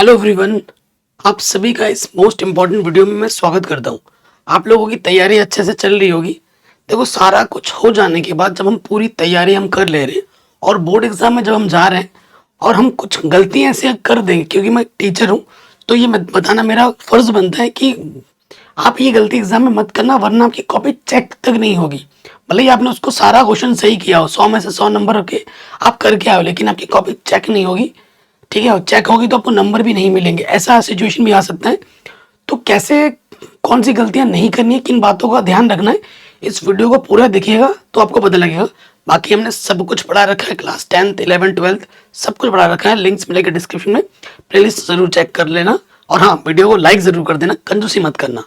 Hello everyone, आप सभी का इस मोस्ट इम्पॉर्टेंट वीडियो में मैं स्वागत करता हूँ। आप लोगों की तैयारी अच्छे से चल रही होगी। देखो, सारा कुछ हो जाने के बाद जब हम पूरी तैयारी हम कर ले रहे हैं और बोर्ड एग्जाम में जब हम जा रहे हैं और हम कुछ गलतियाँ ऐसे कर देंगे, क्योंकि मैं टीचर हूँ तो ये बताना मेरा फर्ज बनता है कि आप ये गलती एग्जाम में मत करना, वरना आपकी कॉपी चेक तक नहीं होगी। भले ही आपने उसको सारा क्वेश्चन सही किया हो, 100 में से 100 नंबर रखे आप करके आओ, लेकिन आपकी कॉपी चेक नहीं होगी। ठीक है, और चेक होगी तो आपको नंबर भी नहीं मिलेंगे, ऐसा सिचुएशन भी आ सकता है। तो कैसे, कौन सी गलतियां नहीं करनी है, किन बातों का ध्यान रखना है, इस वीडियो को पूरा देखिएगा तो आपको पता लगेगा। बाकी हमने सब कुछ पढ़ा रखा है, क्लास 10th 11th 12th सब कुछ पढ़ा रखा है, लिंक्स मिलेगा डिस्क्रिप्शन में, प्लेलिस्ट जरूर चेक कर लेना। और हाँ, वीडियो को लाइक जरूर कर देना, कंजूसी मत करना।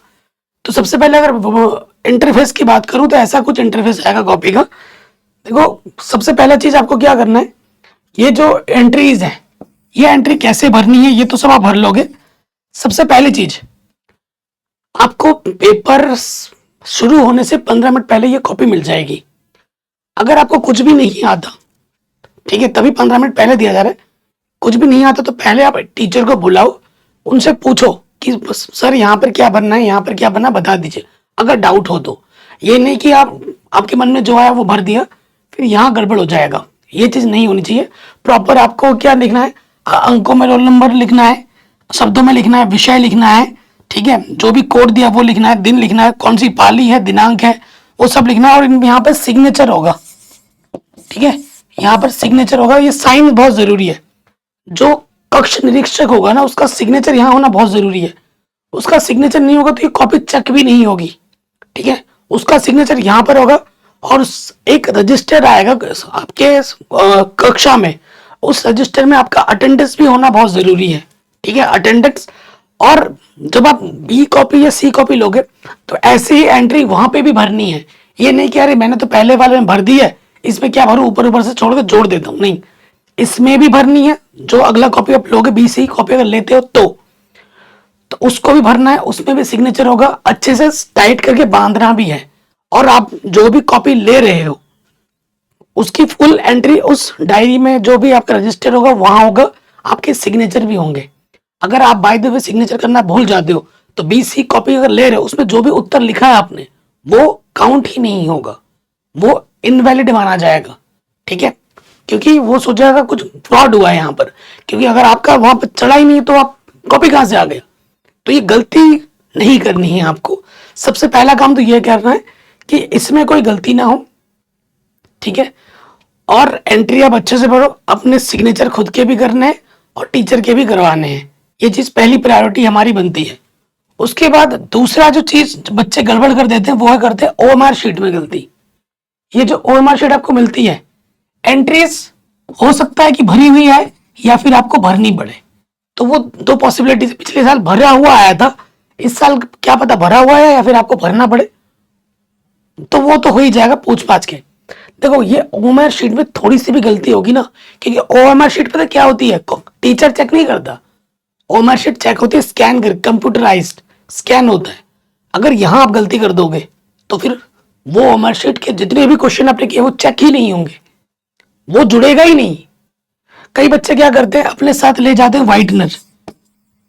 तो सबसे पहले अगर इंटरफेस की बात करूं तो ऐसा कुछ इंटरफेस आएगा कॉपी का। देखो, सबसे पहला चीज आपको क्या करना है, ये जो एंट्रीज है, ये एंट्री कैसे भरनी है ये तो सब आप भर लोगे। सबसे पहली चीज, आपको पेपर शुरू होने से 15 मिनट पहले ये कॉपी मिल जाएगी। अगर आपको कुछ भी नहीं आता, ठीक है, तभी 15 मिनट पहले दिया जा रहा है। कुछ भी नहीं आता तो पहले आप टीचर को बुलाओ, उनसे पूछो कि सर यहाँ पर क्या बनना है, यहाँ पर क्या बनना, बता दीजिए अगर डाउट हो तो। ये नहीं कि आपके मन में जो आया वो भर दिया, फिर यहाँ गड़बड़ हो जाएगा। ये चीज नहीं होनी चाहिए। प्रॉपर आपको क्या लिखना है, अंकों में रोल नंबर लिखना है, शब्दों में लिखना है, विषय लिखना है, ठीक है, जो भी कोड दिया वो लिखना है, दिन लिखना है, कौन सी पाली है, दिनांक है, वो सब लिखना है। और यहाँ पर सिग्नेचर होगा, ठीक है, यहाँ पर सिग्नेचर होगा, ये साइन बहुत जरूरी है। जो कक्ष निरीक्षक होगा ना, उसका सिग्नेचर यहाँ होना बहुत जरूरी है। उसका सिग्नेचर नहीं होगा तो ये कॉपी चेक भी नहीं होगी, ठीक है। उसका सिग्नेचर यहाँ पर होगा और एक रजिस्टर आएगा आपके कक्षा में, उस रजिस्टर में आपका अटेंडेंस भी होना बहुत जरूरी है, ठीक है, अटेंडेंस। और जब आप बी कॉपी या सी कॉपी लोगे तो ऐसी ही एंट्री वहां पे भी भरनी है। ये नहीं कि अरे मैंने तो पहले वाले में भर दी है, इसमें क्या भरूं, ऊपर ऊपर से छोड़ के जोड़ देता हूं, नहीं, इसमें भी भरनी है। जो अगला कॉपी आप लोगे, बी सी कॉपी अगर लेते हो तो उसको भी भरना है, उसमें भी सिग्नेचर होगा। अच्छे से टाइट करके बांधना भी है। और आप जो भी कॉपी ले रहे हो उसकी फुल एंट्री उस डायरी में, जो भी आपका रजिस्टर होगा वहां होगा, आपके सिग्नेचर भी होंगे। अगर आप बाय द वे सिग्नेचर करना भूल जाते हो तो बी सी कॉपी अगर ले रहे हो, उसमें जो भी उत्तर लिखा है आपने वो काउंट ही नहीं होगा, वो इनवैलिड माना जाएगा, ठीक है, क्योंकि वो सोचेगा कुछ फ्रॉड हुआ है यहाँ पर। क्योंकि अगर आपका वहां पर चढ़ा ही नहीं तो आप कॉपी कहां से आ गया। तो ये गलती नहीं करनी है आपको। सबसे पहला काम तो ये करना है कि इसमें कोई गलती ना हो, ठीक है। और एंट्री आप अच्छे से भरो, अपने सिग्नेचर खुद के भी करने हैं और टीचर के भी करवाने हैं। ये चीज पहली प्रायोरिटी हमारी बनती है। उसके बाद दूसरा जो चीज बच्चे गड़बड़ कर देते हैं वो है करते हैं ओएमआर शीट में गलती। ये जो ओएमआर शीट आपको मिलती है, एंट्रीज हो सकता है कि भरी हुई आए या फिर आपको भरनी पड़े। तो वो दो पॉसिबिलिटी, पिछले साल भरा हुआ आया था, इस साल क्या पता भरा हुआ है या फिर आपको भरना पड़े, तो वो तो हो ही जाएगा पूछ पाछ के। देखो, ये ओएमआर शीट में थोड़ी सी भी गलती होगी ना, क्योंकि ओएमआर शीट पता क्या होती है, टीचर चेक नहीं करता। ओएमआर शीट चेक होती है स्कैन कर, कंप्यूटराइज्ड स्कैन होता है। अगर यहां आप गलती कर दोगे तो फिर वो ओएमआर शीट के जितने भी क्वेश्चन आपने किए वो चेक ही नहीं होंगे, वो जुड़ेगा ही नहीं। कई बच्चे क्या करते हैं, अपने साथ ले जाते हैं व्हाइटनर,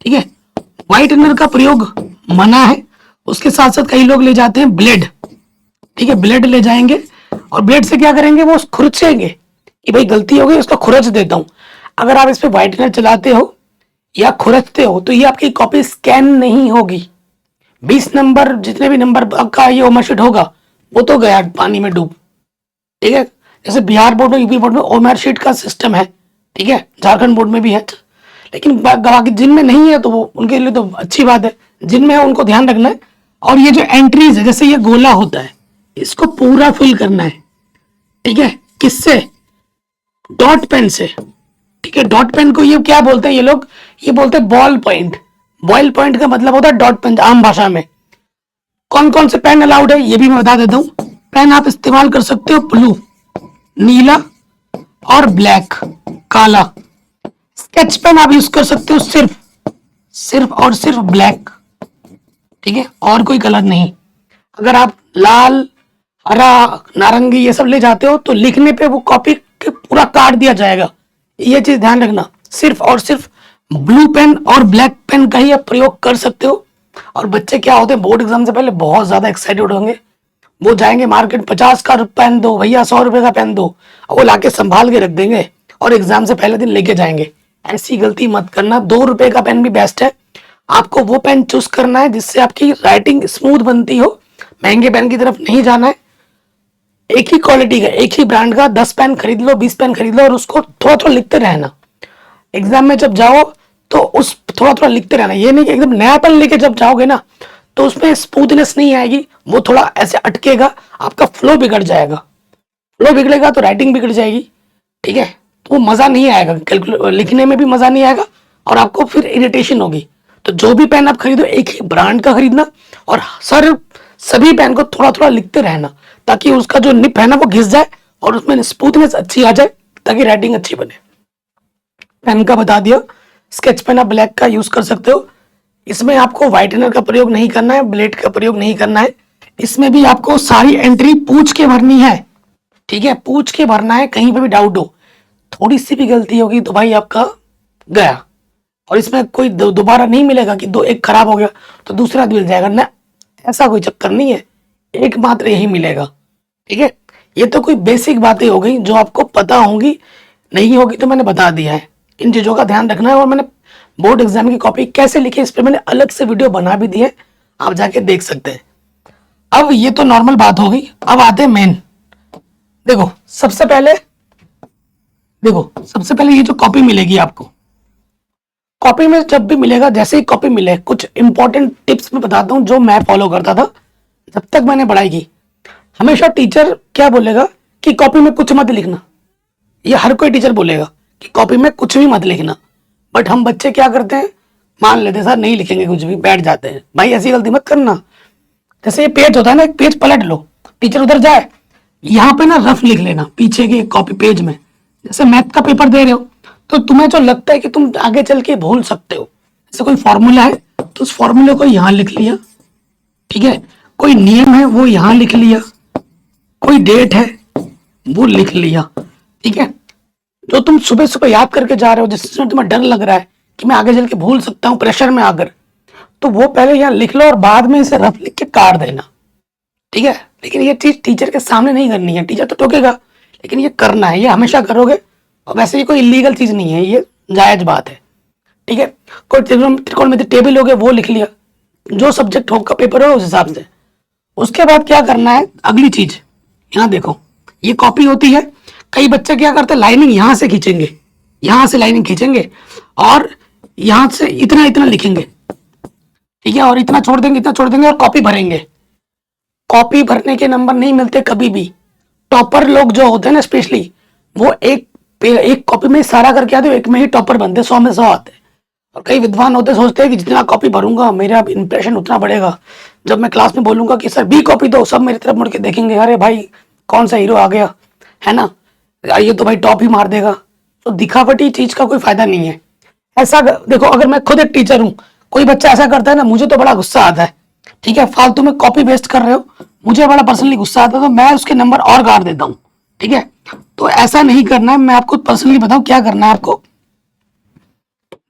ठीक है, व्हाइटनर का प्रयोग मना है। उसके साथ साथ कई लोग ले जाते हैं ब्लेड, ठीक है, ब्लेड ले जाएंगे और ब्लेड से क्या करेंगे, वो खुरचेंगे कि भाई गलती हो गई, उसको खुरच देता हूं। अगर आप इस पे व्हाइटनर चलाते हो या खुरचते हो तो ये आपकी कॉपी स्कैन नहीं होगी। 20 नंबर जितने भी नंबर का ये ओमरशीट होगा वो तो गया पानी में डूब, ठीक है। जैसे बिहार बोर्ड में, यूपी बोर्ड में ओमर शीट का सिस्टम है, ठीक है, झारखंड बोर्ड में भी है, लेकिन बाकी जिनमें नहीं है तो वो उनके लिए तो अच्छी बात है, जिनमें है उनको ध्यान रखना है। और ये जो एंट्रीज है, जैसे ये गोला होता है, इसको पूरा फिल करना है, ठीक है, किससे, डॉट पेन से, ठीक है। डॉट पेन को ये क्या बोलते हैं ये लोग, ये बोलते हैं बॉल पॉइंट। बॉल पॉइंट का मतलब होता है डॉट पेन आम भाषा में। कौन कौन से पेन अलाउड है ये भी मैं बता देता हूं। पेन आप इस्तेमाल कर सकते हो ब्लू, नीला और ब्लैक, काला। स्केच पेन आप यूज कर सकते हो सिर्फ सिर्फ और सिर्फ ब्लैक, ठीक है, और कोई कलर नहीं। अगर आप लाल, हरा, नारंगी ये सब ले जाते हो तो लिखने पे वो कॉपी के पूरा काट दिया जाएगा। ये चीज ध्यान रखना, सिर्फ और सिर्फ ब्लू पेन और ब्लैक पेन का ही आप प्रयोग कर सकते हो। और बच्चे क्या होते हैं, बोर्ड एग्जाम से पहले बहुत ज्यादा एक्साइटेड होंगे, वो जाएंगे मार्केट, 50 का पेन दो भैया, 100 रुपए का पेन दो, और वो लाके संभाल के रख देंगे और एग्जाम से पहले दिन लेके जाएंगे। ऐसी गलती मत करना। 2 रुपए का पेन भी बेस्ट है। आपको वो पेन चूज करना है जिससे आपकी राइटिंग स्मूथ बनती हो। महंगे पेन की तरफ नहीं जाना है। एक ही क्वालिटी का, एक ही ब्रांड का 10 पेन खरीद लो, 20 पेन खरीद लो, और उसको थोड़ा थोड़ा लिखते रहना। एग्जाम में जब जाओ तो उस थोड़ा थोड़ा लिखते रहना। ये नहीं कि एकदम नया पेन लेके जब जाओगे ना तो उसमें स्मूथनेस नहीं आएगी, वो थोड़ा ऐसे अटकेगा, आपका फ्लो बिगड़ जाएगा। फ्लो बिगड़ेगा तो राइटिंग बिगड़ जाएगी। ठीक है, तो वो मजा नहीं आएगा, लिखने में भी मजा नहीं आएगा और आपको फिर इरिटेशन होगी। तो जो भी पेन आप खरीदो एक ही ब्रांड का खरीदना, और सभी पेन को थोड़ा थोड़ा लिखते रहना, ताकि उसका जो निप है ना वो घिस जाए और उसमें स्मूथनेस अच्छी आ जाए, ताकि राइटिंग अच्छी बने। पेन का बता दिया। स्केच पेन आप ब्लैक का यूज कर सकते हो। इसमें आपको व्हाइटनर का प्रयोग नहीं करना है, ब्लेड का प्रयोग नहीं करना है। इसमें भी आपको सारी एंट्री पूछ के भरनी है। ठीक है, पूछ के भरना है। कहीं पे भी डाउट हो, थोड़ी सी भी गलती होगी तो भाई आपका गया। और इसमें कोई दोबारा नहीं मिलेगा कि दो एक खराब हो गया तो दूसरा मिल जाएगा ना, ऐसा कोई चक्कर नहीं है। एक मात्र यही मिलेगा। ठीक है, ये तो कोई बेसिक बातें हो गई जो आपको पता होंगी, नहीं होगी तो मैंने बता दिया है। इन चीजों का ध्यान रखना है। और मैंने बोर्ड एग्जाम की कॉपी कैसे लिखी इस पर मैंने अलग से वीडियो बना भी दी है, आप जाके देख सकते हैं। अब ये तो नॉर्मल बात हो गई, अब आते हैं मेन। देखो सबसे पहले ये जो कॉपी मिलेगी आपको, कॉपी में जब भी मिलेगा, जैसे ही कॉपी मिले, कुछ इंपॉर्टेंट टिप्स मैं बताता हूँ जो मैं फॉलो करता था जब तक मैंने पढ़ाई की। हमेशा टीचर क्या बोलेगा कि कॉपी में कुछ मत लिखना। ये हर कोई टीचर बोलेगा कि कॉपी में कुछ भी मत लिखना। बट हम बच्चे क्या करते हैं, मान लेते हैं सर नहीं लिखेंगे कुछ भी, बैठ जाते हैं। भाई ऐसी गलती मत करना। जैसे ये पेज होता है ना, एक पेज पलट लो, टीचर उधर जाए, यहाँ पे ना रफ लिख लेना पीछे के कॉपी पेज में। जैसे मैथ का पेपर दे रहे हो तो तुम्हें जो लगता है कि तुम आगे चल के भूल सकते हो, जैसे कोई फॉर्मूला है तो उस फॉर्मूले को यहाँ लिख लिया। ठीक है, कोई नियम है वो यहाँ लिख लिया, कोई डेट है वो लिख लिया। ठीक है, जो तुम सुबह सुबह याद करके जा रहे हो, जिसमें तुम्हें डर लग रहा है कि मैं आगे चल के भूल सकता हूँ प्रेशर में आकर, तो वो पहले यहाँ लिख लो और बाद में इसे रफ लिख के काट देना। ठीक है, लेकिन ये चीज टीचर के सामने नहीं करनी है, टीचर तो टोकेगा, लेकिन ये करना है, ये हमेशा करोगे। और वैसे ये कोई इलीगल चीज नहीं है, ये जायज बात है। ठीक है, कोई त्रिकोणमिति टेबल हो गया वो लिख लिया, जो सब्जेक्ट हो का पेपर हो उस हिसाब से। उसके बाद क्या करना है, अगली चीज, यहाँ देखो ये कॉपी होती है। कई बच्चे क्या करते हैं, लाइनिंग यहाँ से खींचेंगे, यहाँ से लाइनिंग खींचेंगे और यहाँ से इतना इतना लिखेंगे। ठीक है, और इतना छोड़ देंगे, इतना छोड़ देंगे और कॉपी भरेंगे। कॉपी भरने के नंबर नहीं मिलते कभी भी। टॉपर लोग जो होते हैं ना स्पेशली, वो एक कॉपी में सारा करके आते, एक में ही टॉपर बनते, 100 में 100 आते। और कई विद्वान होते, सोचते हैं कि जितना कॉपी भरूंगा मेरा इंप्रेशन उतना बढ़ेगा। जब मैं क्लास में बोलूंगा कि सर बी कॉपी दो, सब मेरी तरफ मुड़ के देखेंगे, अरे भाई कौन सा हीरो आ गया है ना, ये तो भाई टॉप ही मार देगा। तो दिखावटी चीज का कोई फायदा नहीं है। ऐसा देखो, अगर मैं खुद एक टीचर हूँ, कोई बच्चा ऐसा करता है ना, मुझे तो बड़ा गुस्सा आता है। ठीक है, फालतू में कॉपी वेस्ट कर रहे हो, मुझे बड़ा पर्सनली गुस्सा आता है, तो मैं उसके नंबर और काट देता हूँ। ठीक है, तो ऐसा नहीं करना है। मैं आपको पर्सनली बताऊं क्या करना है आपको।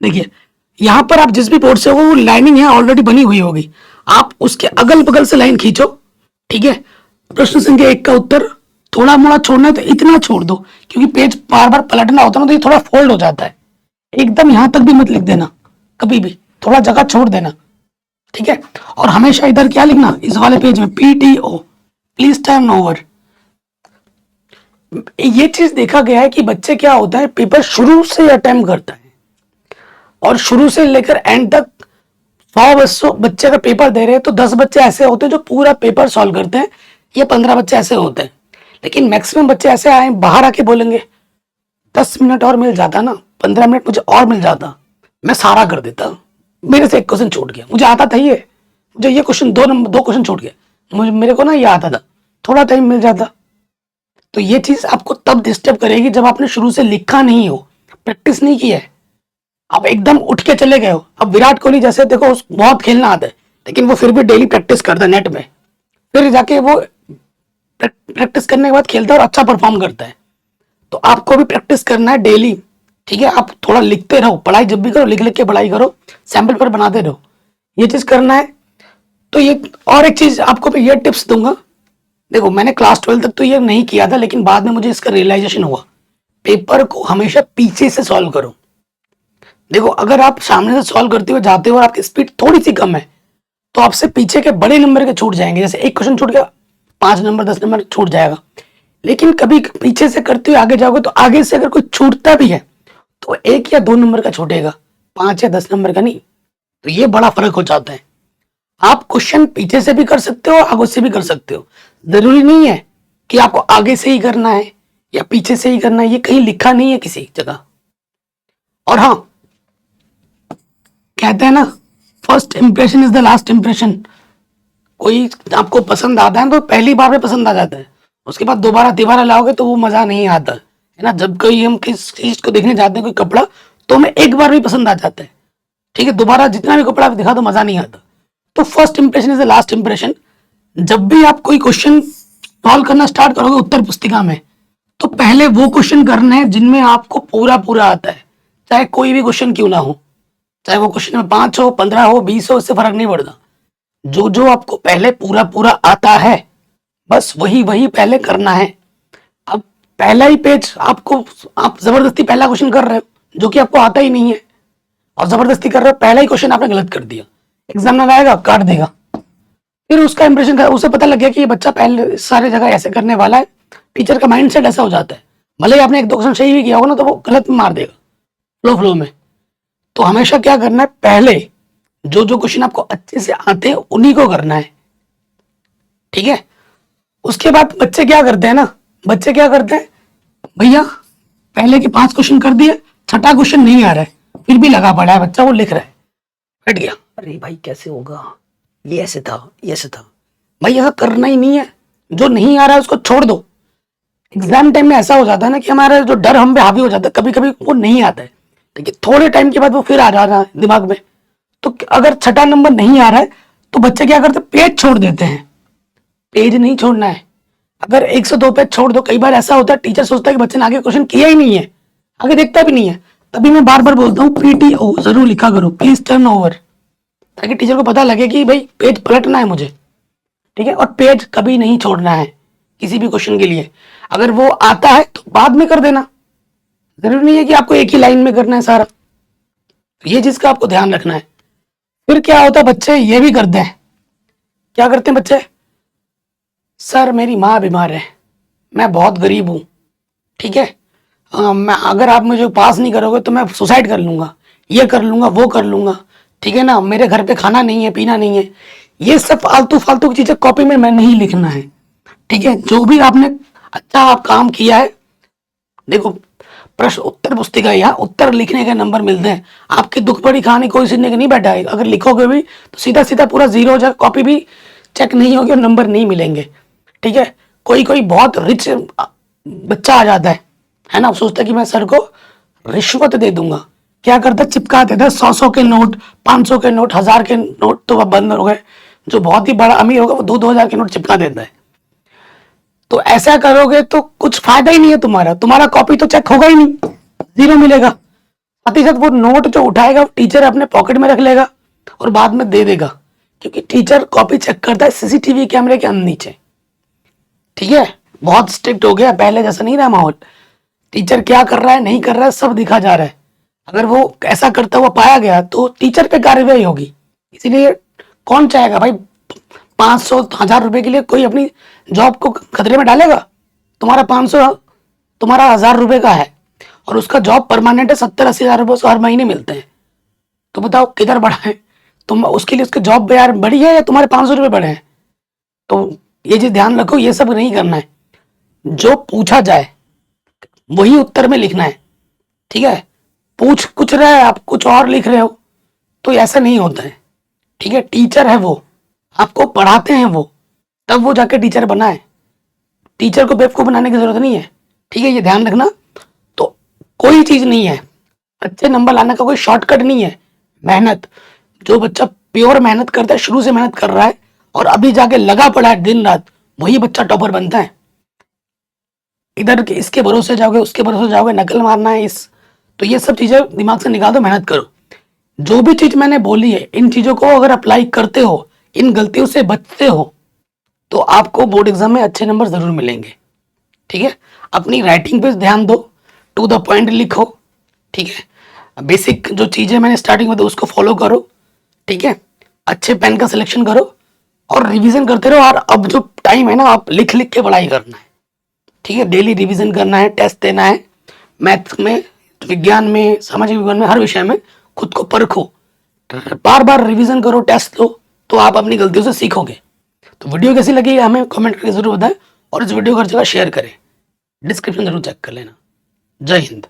देखिए, यहाँ पर आप जिस भी बोर्ड से हो, वो लाइनिंग यहाँ ऑलरेडी बनी हुई होगी, आप उसके अगल बगल से लाइन खींचो। ठीक है, प्रश्न संख्या 1 का उत्तर, थोड़ा मोड़ा छोड़ना है तो इतना छोड़ दो, क्योंकि पेज बार बार पलटना होता है ना, तो ये थोड़ा फोल्ड हो जाता है। एकदम यहां तक भी मत लिख देना, कभी भी थोड़ा जगह छोड़ देना। ठीक है, और हमेशा इधर क्या लिखना, इस वाले पेज में PTO, प्लीज टर्न ओवर। ये चीज देखा गया है कि बच्चे क्या होता है, पेपर शुरू से अटेम्प्ट करता है और शुरू से लेकर एंड तक 100 बच्चे का पेपर दे रहे हैं, तो 10 बच्चे ऐसे होते हैं जो पूरा पेपर सॉल्व करते हैं, या 15 बच्चे ऐसे होते हैं। लेकिन मैक्सिमम बच्चे ऐसे आए, बाहर आके बोलेंगे 10 मिनट और मिल जाता ना, 15 मिनट मुझे और मिल जाता, मैं सारा कर देता, मेरे से एक क्वेश्चन छूट गया, मुझे आता था ये, मुझे ये क्वेश्चन दो क्वेश्चन छूट गया, मुझे मेरे को ना ये आता था, थोड़ा टाइम मिल जाता। तो ये चीज आपको तब डिस्टर्ब करेगी जब आपने शुरू से लिखा नहीं हो, प्रैक्टिस नहीं की है, आप एकदम उठ के चले गए हो। अब विराट कोहली जैसे देखो, बहुत खेलना आता है, लेकिन वो फिर भी डेली प्रैक्टिस करता है नेट में, फिर जाके वो प्रैक्टिस करने के बाद खेलता है और अच्छा परफॉर्म करता है। तो आपको भी प्रैक्टिस करना है डेली, ठीक है, आप थोड़ा लिखते रहो, पढ़ाई जब भी करो लिख लिख के पढ़ाई करो, सैंपल पर बनाते रहो, ये चीज करना है। तो ये और एक चीज आपको मैं ये टिप्स दूंगा। देखो मैंने क्लास 12 तक तो ये नहीं किया था, लेकिन बाद में मुझे इसका रियलाइजेशन हुआ। पेपर को हमेशा पीछे से सॉल्व करो। देखो अगर आप सामने से सॉल्व करते हुए जाते हो और आपकी स्पीड थोड़ी सी कम है, तो आपसे पीछे के बड़े नंबर के छूट जाएंगे। जैसे एक क्वेश्चन छूट गया, 5 नंबर 10 नंबर छूट जाएगा। लेकिन कभी पीछे से करते हुए आगे जाओगे तो आगे से अगर कोई छूटता भी है तो 1 या 2 नंबर का छूटेगा, 5 या 10 नंबर का नहीं। तो ये बड़ा फर्क हो जाता है। आप क्वेश्चन पीछे से भी कर सकते हो, आगे से भी कर सकते हो। जरूरी नहीं है कि आपको आगे से ही करना है या पीछे से ही करना है, ये कहीं लिखा नहीं है किसी जगह। और हाँ, कहते हैं ना, first impression is the last impression. कोई आपको पसंद आता है तो पहली बार में पसंद आ जाता है, उसके बाद दोबारा तिबारा लाओगे तो वो मजा नहीं आता है ना। जब कोई हम किस चीज को देखने जाते हैं, कोई कपड़ा, तो हमें एक बार भी पसंद आ जाता है, ठीक है, दोबारा जितना भी कपड़ा आप दिखा दो मजा नहीं आता। तो first impression is the last impression. जब भी आप कोई क्वेश्चन सॉल्व करना स्टार्ट करोगे उत्तर पुस्तिका में, तो पहले वो क्वेश्चन करने हैं जिनमें आपको पूरा पूरा आता है, चाहे कोई भी क्वेश्चन क्यों ना हो, चाहे वो क्वेश्चन में 5 हो, 15 हो, 20 हो, इससे फर्क नहीं पड़ता। जो जो आपको पहले पूरा पूरा आता है, बस वही वही पहले करना है। अब पहला ही पेज आपको, आप जबरदस्ती पहला क्वेश्चन कर रहे हो जो कि आपको आता ही नहीं है, और जबरदस्ती कर रहे हो, पहला ही क्वेश्चन आपने गलत कर दिया, एग्जामिनर आएगा काट देगा। फिर उसका इंप्रेशन, उसे पता लग गया कि ये बच्चा पहले सारे जगह ऐसे करने वाला है, टीचर का माइंड सेट ऐसा हो जाता है। भले ही आपने 1-2 क्वेश्चन सही भी किया होगा ना, तो वो गलत मार देगा फ्लो फ्लो में। तो हमेशा क्या करना है, पहले जो जो क्वेश्चन आपको अच्छे से आते हैं उन्हीं को करना है, ठीक है। उसके बाद बच्चे क्या करते हैं ना, बच्चे क्या करते हैं, भैया पहले के 5 क्वेश्चन कर दिए, छठा क्वेश्चन नहीं आ रहा है, फिर भी लगा पड़ा है बच्चा, वो लिख रहा है, हट गया, अरे भाई कैसे होगा, ये ऐसे था, ये ऐसे था। भाई ऐसा करना ही नहीं है, जो नहीं आ रहा है उसको छोड़ दो। एग्जाम टाइम में ऐसा हो जाता है ना कि हमारा जो डर हम पे हावी हो जाता है, कभी कभी वो नहीं आता है, लेकिन थोड़े टाइम के बाद वो फिर आ जा रहा है दिमाग में। तो अगर छठा नंबर नहीं आ रहा है तो बच्चे क्या करते हैं, पेज छोड़ देते हैं। पेज नहीं छोड़ना है। अगर 102 पेज छोड़ दो, कई बार ऐसा होता है टीचर सोचता है कि बच्चे ने आगे क्वेश्चन किया ही नहीं है, आगे देखता भी नहीं है, तभी मैं बार बार बोलता हूँ पीटीओ जरूर लिखा करो, प्लीज टर्न ओवर, ताकि टीचर को पता लगे कि भाई पेज पलटना है मुझे, ठीक है। और पेज कभी नहीं छोड़ना है किसी भी क्वेश्चन के लिए। अगर वो आता है तो बाद में कर देना, जरूरी नहीं है कि आपको एक ही लाइन में करना है सारा। तो ये चीज का आपको ध्यान रखना है। फिर क्या होता है, बच्चे ये भी करते हैं, क्या करते हैं बच्चे, सर मेरी माँ बीमार है, मैं बहुत गरीब हूँ, ठीक है, मैं, अगर आप मुझे पास नहीं करोगे तो मैं सुसाइड कर लूंगा, ये कर लूंगा, वो कर लूंगा, ठीक है ना, मेरे घर पे खाना नहीं है, पीना नहीं है। ये सब फालतू फालतू की चीजें कॉपी में मैं नहीं लिखना है, ठीक है। जो भी आपने अच्छा आप काम किया है, देखो प्रश्न उत्तर पुस्तिका या उत्तर लिखने के नंबर मिलते हैं, आपकी दुख भरी कहानी कोई सुनने के नहीं बैठा है। अगर लिखोगे भी तो सीधा सीधा पूरा जीरो हो जाएगा, कॉपी भी चेक नहीं होगी और नंबर नहीं मिलेंगे, ठीक है। कोई कोई बहुत रिच बच्चा आ जाता है ना, सोचता है कि मैं सर को रिश्वत दे दूंगा, क्या करता है, चिपका देता है 100 के नोट, 500 के नोट, 1000 के नोट तो अब बंद हो गए। जो बहुत ही बड़ा अमीर होगा वो 2-2 हजार के नोट चिपका देता है। तो ऐसा करोगे तो कुछ फायदा ही नहीं है तुम्हारा, तुम्हारा कॉपी तो चेक होगा ही नहीं, जीरो मिलेगा। साथ ही साथ वो नोट जो उठाएगा वो टीचर अपने पॉकेट में रख लेगा और बाद में दे देगा, क्योंकि टीचर कॉपी चेक करता है सीसीटीवी कैमरे के नीचे, ठीक है। बहुत स्ट्रिक्ट हो गया, पहले जैसा नहीं रहा माहौल। टीचर क्या कर रहा है नहीं कर रहा है सब दिखा जा रहा है। अगर वो ऐसा करता हुआ पाया गया तो टीचर पे कार्रवाई होगी। इसीलिए कौन चाहेगा भाई 500-1000 रुपए के लिए कोई अपनी जॉब को खतरे में डालेगा। तुम्हारा 500, तुम्हारा 1000 रुपए का है और उसका जॉब परमानेंट है, 70-80 हजार रुपए उसको हर महीने मिलते हैं। तो बताओ किधर बढ़ा है, तुम उसके लिए उसके जॉब यार बढ़ी है या तुम्हारे 500 रुपए बढ़े हैं। तो ये चीज ध्यान रखो, ये सब नहीं करना है। जो पूछा जाए वही उत्तर में लिखना है, ठीक है। पूछ कुछ रहा है आप कुछ और लिख रहे हो तो ऐसा नहीं होता है, ठीक है। टीचर है वो, आपको पढ़ाते हैं वो, तब वो जाके टीचर बना है। टीचर को बेवकूफ बनाने की जरूरत नहीं है, ठीक है, ये ध्यान रखना। तो कोई चीज नहीं है, अच्छे नंबर लाने का कोई शॉर्टकट नहीं है। मेहनत, जो बच्चा प्योर मेहनत करता है, शुरू से मेहनत कर रहा है और अभी जाके लगा पड़ा है दिन रात, वही बच्चा टॉपर बनता है। इधर इसके भरोसे जाओगे उसके भरोसे जाओगे, नकल मारना है इस तो ये सब चीज़ें दिमाग से निकाल दो, मेहनत करो। जो भी चीज़ मैंने बोली है, इन चीज़ों को अगर अप्लाई करते हो, इन गलतियों से बचते हो, तो आपको बोर्ड एग्जाम में अच्छे नंबर ज़रूर मिलेंगे। ठीक है, अपनी राइटिंग पे ध्यान दो, टू द पॉइंट लिखो। ठीक है, बेसिक जो चीज़ें मैंने स्टार्टिंग में दी उसको फॉलो करो। ठीक है, अच्छे पेन का सिलेक्शन करो और रिवीजन करते रहो। और अब जो टाइम है ना, आप लिख लिख के पढ़ाई करना है। ठीक है, डेली रिवीजन करना है, टेस्ट देना है, मैथ्स में, विज्ञान में, सामाजिक विज्ञान में, हर विषय में खुद को परखो, बार बार रिवीजन करो, टेस्ट लो, तो आप अपनी गलतियों से सीखोगे। तो वीडियो कैसी लगी हमें कमेंट करके जरूर बताएं और इस वीडियो को हर जगह शेयर करें। डिस्क्रिप्शन जरूर चेक कर लेना। जय हिंद।